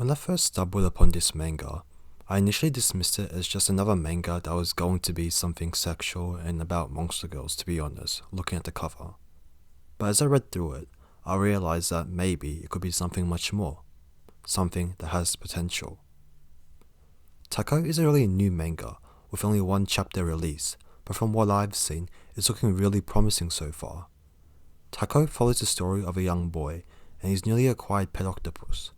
When I first stumbled upon this manga, I initially dismissed it as just another manga that was going to be something sexual and about monster girls, to be honest, looking at the cover. But as I read through it, I realized that maybe it could be something much more, something that has potential. Tako is a really new manga, with only one chapter released, but from what I've seen, it's looking really promising so far. Tako follows the story of a young boy and his newly acquired pet octopus.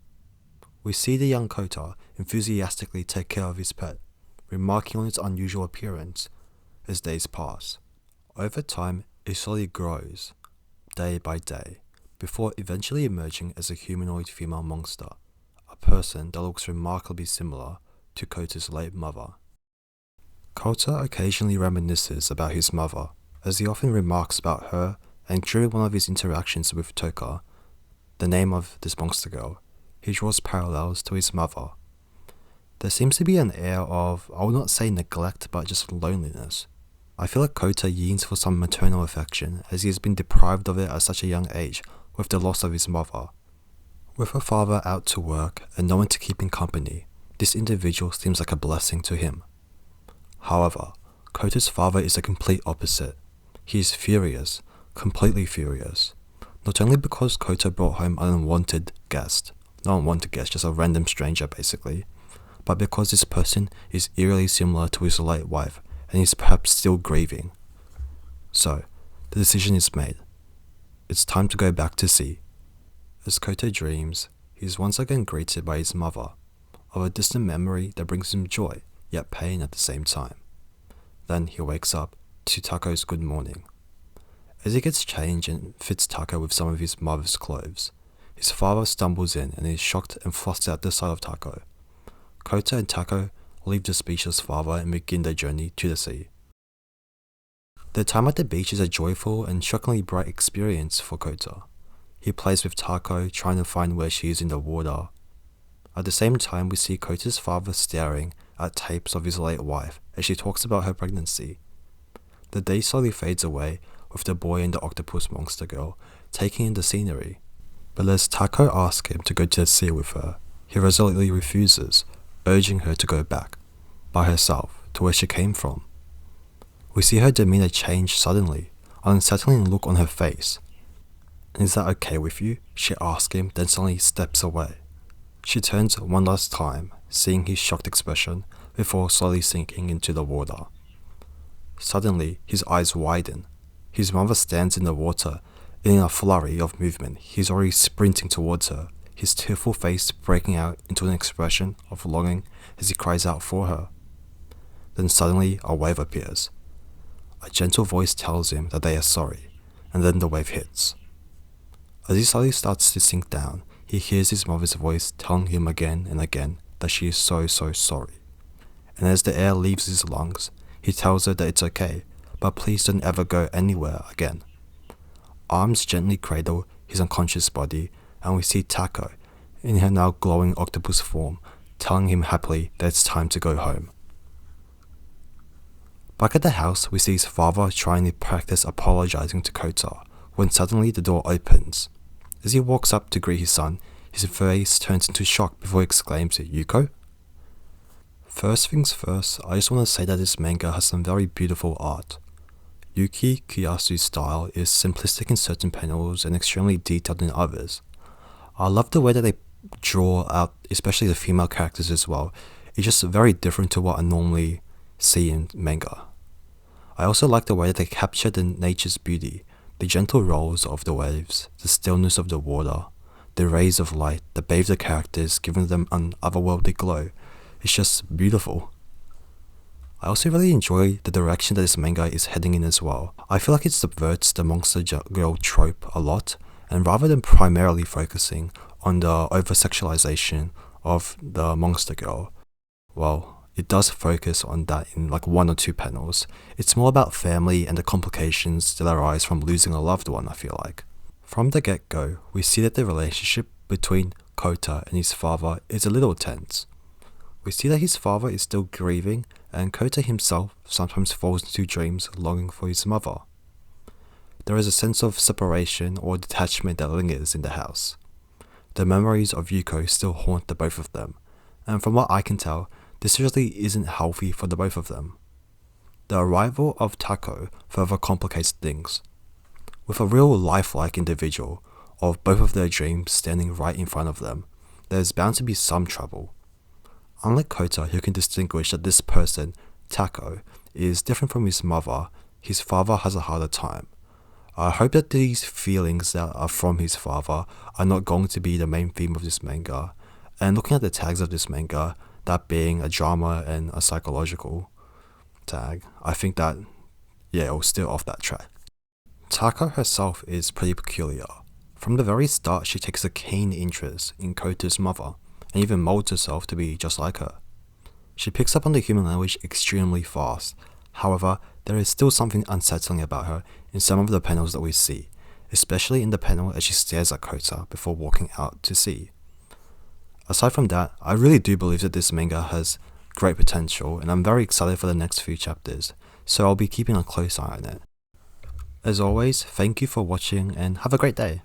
We see the young Kota enthusiastically take care of his pet, remarking on its unusual appearance as days pass. Over time, it slowly grows, day by day, before eventually emerging as a humanoid female monster, a person that looks remarkably similar to Kota's late mother. Kota occasionally reminisces about his mother, as he often remarks about her, and during one of his interactions with Toka, the name of this monster girl, he draws parallels to his mother. There seems to be an air of, I will not say neglect, but just loneliness. I feel like Kota yearns for some maternal affection, as he has been deprived of it at such a young age with the loss of his mother. With her father out to work and no one to keep him company, this individual seems like a blessing to him. However, Kota's father is the complete opposite. He is furious, completely furious. Not only because Kota brought home an unwanted guest, just a random stranger basically, but because this person is eerily similar to his late wife and is perhaps still grieving. So, the decision is made. It's time to go back to sea. As Kota dreams, he is once again greeted by his mother, of a distant memory that brings him joy, yet pain at the same time. Then he wakes up to Tako's good morning. As he gets changed and fits Tako with some of his mother's clothes, his father stumbles in and is shocked and flustered at the sight of Tako. Kota and Tako leave the speechless father and begin their journey to the sea. Their time at the beach is a joyful and shockingly bright experience for Kota. He plays with Tako, trying to find where she is in the water. At the same time, we see Kota's father staring at tapes of his late wife as she talks about her pregnancy. The day slowly fades away, with the boy and the octopus monster girl taking in the scenery. But as Tako asks him to go to the sea with her, he resolutely refuses, urging her to go back, by herself, to where she came from. We see her demeanor change suddenly, an unsettling look on her face. "Is that okay with you?" she asks him, then suddenly steps away. She turns one last time, seeing his shocked expression, before slowly sinking into the water. Suddenly, his eyes widen. His mother stands in the water. In a flurry of movement, he's already sprinting towards her, his tearful face breaking out into an expression of longing as he cries out for her. Then suddenly, a wave appears. A gentle voice tells him that they are sorry, and then the wave hits. As he slowly starts to sink down, he hears his mother's voice telling him again and again that she is so sorry. And as the air leaves his lungs, he tells her that it's okay, but please don't ever go anywhere again. Arms gently cradle his unconscious body, and we see Tako, in her now glowing octopus form, telling him happily that it's time to go home. Back at the house, we see his father trying to practice apologizing to Kota, when suddenly the door opens. As he walks up to greet his son, his face turns into shock before he exclaims, "Yuko?" First things first, I just want to say that this manga has some very beautiful art. Yuki Kuyasu's style is simplistic in certain panels and extremely detailed in others. I love the way that they draw out, especially the female characters as well. It's just very different to what I normally see in manga. I also like the way that they capture the nature's beauty, the gentle rolls of the waves, the stillness of the water, the rays of light that bathe the characters, giving them an otherworldly glow. It's just beautiful. I also really enjoy the direction that this manga is heading in as well. I feel like it subverts the monster girl trope a lot, and rather than primarily focusing on the over-sexualization of the monster girl, well, it does focus on that in like one or two panels. It's more about family and the complications that arise from losing a loved one, I feel like. From the get-go, we see that the relationship between Kota and his father is a little tense. We see that his father is still grieving, and Kota himself sometimes falls into dreams longing for his mother. There is a sense of separation or detachment that lingers in the house. the memories of Yuko still haunt the both of them, and from what I can tell, this really isn't healthy for the both of them. The arrival of Tako further complicates things. With a real lifelike individual of both of their dreams standing right in front of them, there's bound to be some trouble. Unlike Kota, who can distinguish that this person, Tako, is different from his mother, his father has a harder time. I hope that these feelings that are from his father are not going to be the main theme of this manga, and looking at the tags of this manga, that being a drama and a psychological tag, I think that, it will steer off that track. Tako herself is pretty peculiar. From the very start, she takes a keen interest in Kota's mother, and even molds herself to be just like her. She picks up on the human language extremely fast. However, there is still something unsettling about her in some of the panels that we see, especially in the panel as she stares at Kota before walking out to sea. Aside from that, I really do believe that this manga has great potential, and I'm very excited for the next few chapters, so I'll be keeping a close eye on it. As always, thank you for watching and have a great day.